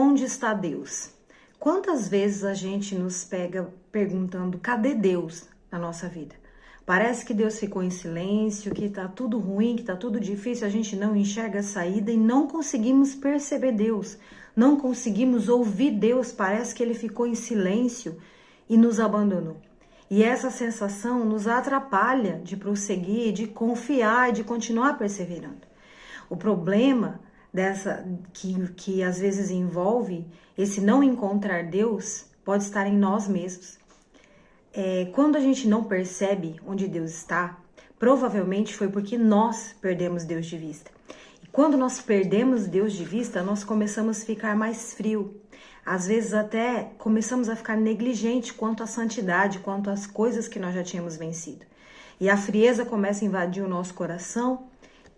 onde está Deus? Quantas vezes a gente nos pega perguntando, cadê Deus na nossa vida? Parece que Deus ficou em silêncio, que tá tudo ruim, que tá tudo difícil, a gente não enxerga a saída e não conseguimos perceber Deus, não conseguimos ouvir Deus, parece que Ele ficou em silêncio e nos abandonou. E essa sensação nos atrapalha de prosseguir, de confiar e de continuar perseverando. O problema que às vezes envolve esse não encontrar Deus pode estar em nós mesmos. Quando a gente não percebe onde Deus está, provavelmente foi porque nós perdemos Deus de vista. E quando nós perdemos Deus de vista, nós começamos a ficar mais frio. Às vezes até começamos a ficar negligente quanto à santidade, quanto às coisas que nós já tínhamos vencido. E a frieza começa a invadir o nosso coração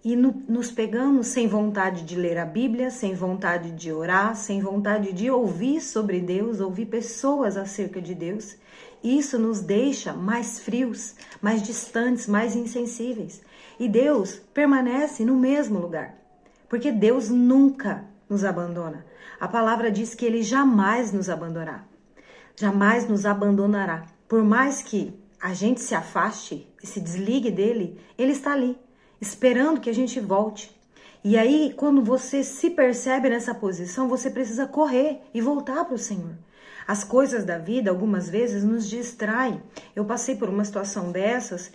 e nos pegamos sem vontade de ler a Bíblia, sem vontade de orar, sem vontade de ouvir sobre Deus, ouvir pessoas acerca de Deus. Isso nos deixa mais frios, mais distantes, mais insensíveis. E Deus permanece no mesmo lugar, porque Deus nunca nos abandona. A palavra diz que Ele jamais nos abandonará. Jamais nos abandonará. Por mais que a gente se afaste e se desligue dele, Ele está ali, esperando que a gente volte. E aí, quando você se percebe nessa posição, você precisa correr e voltar para o Senhor. As coisas da vida, algumas vezes, nos distraem. Eu passei por uma situação dessas,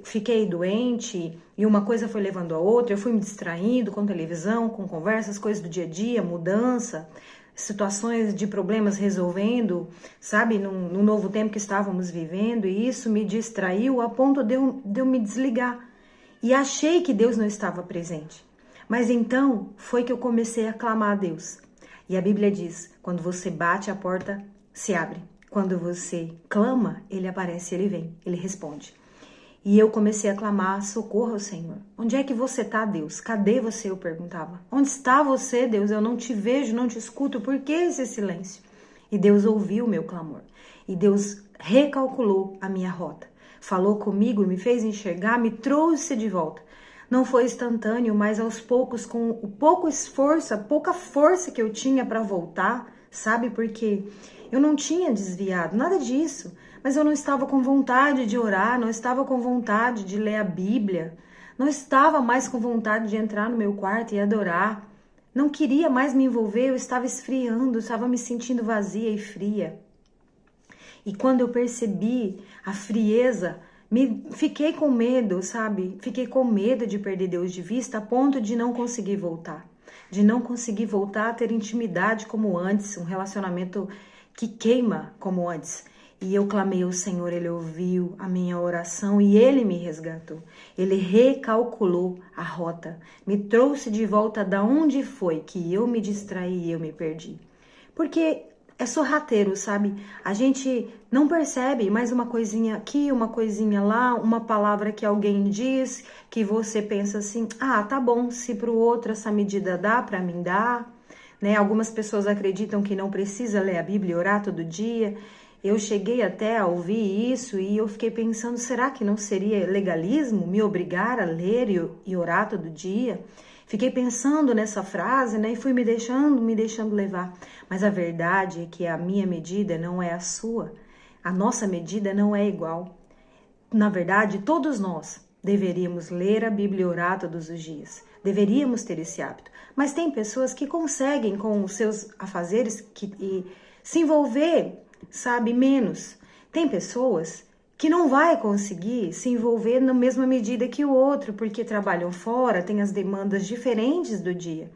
fiquei doente e uma coisa foi levando a outra, eu fui me distraindo com televisão, com conversas, coisas do dia a dia, mudança, situações de problemas resolvendo, sabe, no novo tempo que estávamos vivendo, e isso me distraiu a ponto de eu me desligar. E achei que Deus não estava presente. Mas então foi que eu comecei a clamar a Deus. E a Bíblia diz, quando você bate, a porta se abre. Quando você clama, Ele aparece, Ele vem, Ele responde. E eu comecei a clamar, socorro ao Senhor. Onde é que você está, Deus? Cadê você? Eu perguntava. Onde está você, Deus? Eu não te vejo, não te escuto. Por que esse silêncio? E Deus ouviu o meu clamor. E Deus recalculou a minha rota. Falou comigo, me fez enxergar, me trouxe de volta. Não foi instantâneo, mas aos poucos, com o pouco esforço, a pouca força que eu tinha para voltar, sabe? Porque eu não tinha desviado, nada disso. Mas eu não estava com vontade de orar, não estava com vontade de ler a Bíblia, não estava mais com vontade de entrar no meu quarto e adorar. Não queria mais me envolver, eu estava esfriando, estava me sentindo vazia e fria. E quando eu percebi a frieza, fiquei com medo, sabe? Fiquei com medo de perder Deus de vista a ponto de não conseguir voltar. De não conseguir voltar a ter intimidade como antes, um relacionamento que queima como antes. E eu clamei ao Senhor, Ele ouviu a minha oração e Ele me resgatou. Ele recalculou a rota, me trouxe de volta da onde foi que eu me distraí e eu me perdi. Porque é sorrateiro, sabe? A gente não percebe mais uma coisinha aqui, uma coisinha lá, uma palavra que alguém diz, que você pensa assim, tá bom, se para o outro essa medida dá, para mim dá. Né? Algumas pessoas acreditam que não precisa ler a Bíblia e orar todo dia. Eu cheguei até a ouvir isso e eu fiquei pensando, será que não seria legalismo me obrigar a ler e orar todo dia? Fiquei pensando nessa frase, né, e fui me deixando levar. Mas a verdade é que a minha medida não é a sua. A nossa medida não é igual. Na verdade, todos nós deveríamos ler a Bíblia e orar todos os dias. Deveríamos ter esse hábito. Mas tem pessoas que conseguem, com os seus afazeres, e se envolver, sabe, menos. Tem pessoas que não vai conseguir se envolver na mesma medida que o outro, porque trabalham fora, têm as demandas diferentes do dia.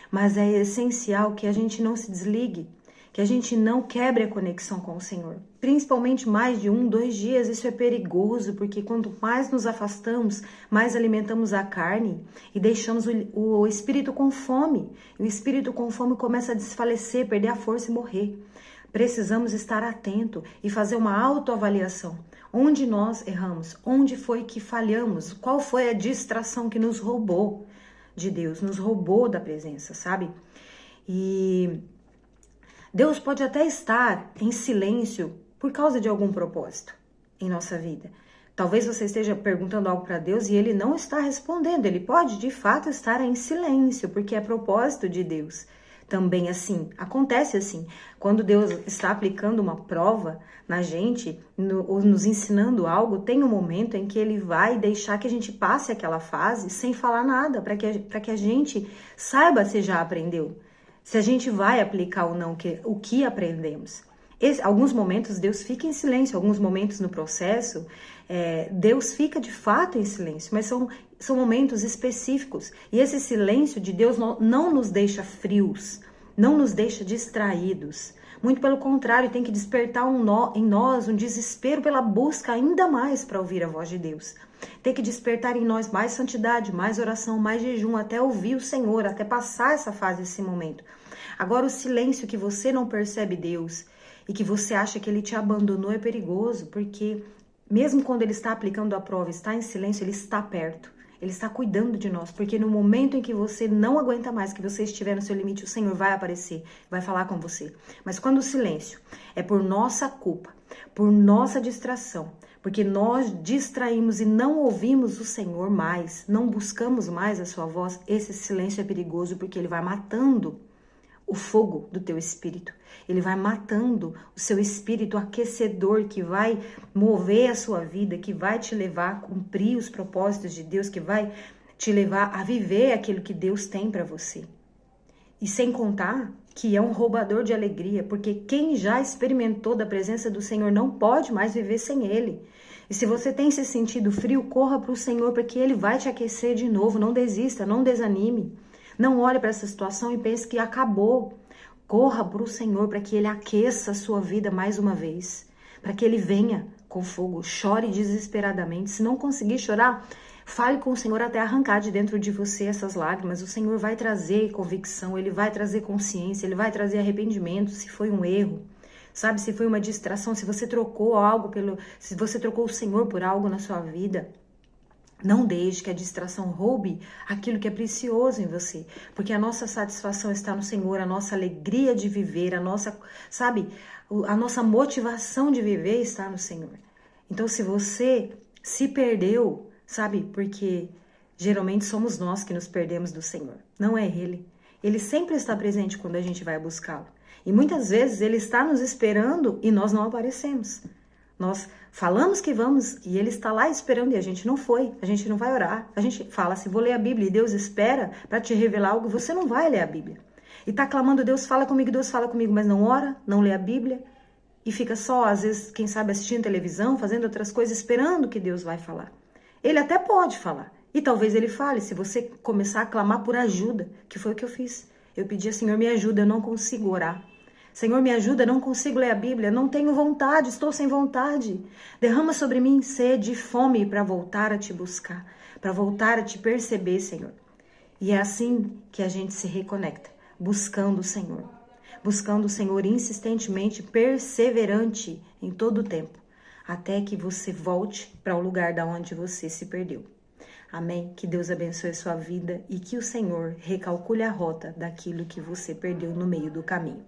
Mas é essencial que a gente não se desligue, que a gente não quebre a conexão com o Senhor. Principalmente mais de 1, 2 dias, isso é perigoso, porque quanto mais nos afastamos, mais alimentamos a carne e deixamos o espírito com fome. E o espírito com fome começa a desfalecer, perder a força e morrer. Precisamos estar atento e fazer uma autoavaliação. Onde nós erramos? Onde foi que falhamos? Qual foi a distração que nos roubou de Deus? Nos roubou da presença, sabe? E Deus pode até estar em silêncio por causa de algum propósito em nossa vida. Talvez você esteja perguntando algo para Deus e Ele não está respondendo. Ele pode, de fato, estar em silêncio, porque é propósito de Deus. também assim, acontece assim. Quando Deus está aplicando uma prova na gente, ou nos ensinando algo, tem um momento em que Ele vai deixar que a gente passe aquela fase sem falar nada, para que a gente saiba se já aprendeu, se a gente vai aplicar ou não o que aprendemos. Alguns momentos Deus fica em silêncio, alguns momentos no processo Deus fica de fato em silêncio, mas são momentos específicos. E esse silêncio de Deus não nos deixa frios, não nos deixa distraídos. Muito pelo contrário, tem que despertar em nós um desespero pela busca ainda mais para ouvir a voz de Deus. Tem que despertar em nós mais santidade, mais oração, mais jejum, até ouvir o Senhor, até passar essa fase, esse momento. Agora, o silêncio que você não percebe Deus e que você acha que Ele te abandonou é perigoso, porque mesmo quando Ele está aplicando a prova, está em silêncio, Ele está perto. Ele está cuidando de nós, porque no momento em que você não aguenta mais, que você estiver no seu limite, o Senhor vai aparecer, vai falar com você. Mas quando o silêncio é por nossa culpa, por nossa distração, porque nós distraímos e não ouvimos o Senhor mais, não buscamos mais a sua voz, esse silêncio é perigoso, porque ele vai matando o fogo do teu espírito. Ele vai matando o seu espírito aquecedor, que vai mover a sua vida, que vai te levar a cumprir os propósitos de Deus, que vai te levar a viver aquilo que Deus tem para você. E sem contar que é um roubador de alegria, porque quem já experimentou da presença do Senhor não pode mais viver sem Ele. E se você tem se sentido frio, corra para o Senhor, porque Ele vai te aquecer de novo. Não desista, não desanime. Não olhe para essa situação e pense que acabou. Corra para o Senhor para que Ele aqueça a sua vida mais uma vez. Para que Ele venha com fogo. Chore desesperadamente. Se não conseguir chorar, fale com o Senhor até arrancar de dentro de você essas lágrimas. O Senhor vai trazer convicção, Ele vai trazer consciência, Ele vai trazer arrependimento se foi um erro. Sabe, se foi uma distração, se você trocou se você trocou o Senhor por algo na sua vida. Não deixe que a distração roube aquilo que é precioso em você, porque a nossa satisfação está no Senhor, a nossa alegria de viver, a nossa motivação de viver está no Senhor. Então, se você se perdeu, sabe, porque geralmente somos nós que nos perdemos do Senhor, não é Ele. Ele sempre está presente quando a gente vai buscá-lo. E muitas vezes Ele está nos esperando e nós não aparecemos. Nós falamos que vamos e Ele está lá esperando e a gente não foi, a gente não vai orar. A gente fala assim, vou ler a Bíblia e Deus espera para te revelar algo, você não vai ler a Bíblia. E está clamando, Deus fala comigo, mas não ora, não lê a Bíblia. E fica só, às vezes, quem sabe, assistindo televisão, fazendo outras coisas, esperando que Deus vai falar. Ele até pode falar. E talvez Ele fale, se você começar a clamar por ajuda, que foi o que eu fiz. Eu pedi, Senhor, me ajuda, eu não consigo orar. Senhor, me ajuda, não consigo ler a Bíblia, não tenho vontade, estou sem vontade. Derrama sobre mim sede e fome para voltar a te buscar, para voltar a te perceber, Senhor. E é assim que a gente se reconecta, buscando o Senhor insistentemente, perseverante em todo o tempo, até que você volte para o lugar da onde você se perdeu. Amém? Que Deus abençoe a sua vida e que o Senhor recalcule a rota daquilo que você perdeu no meio do caminho.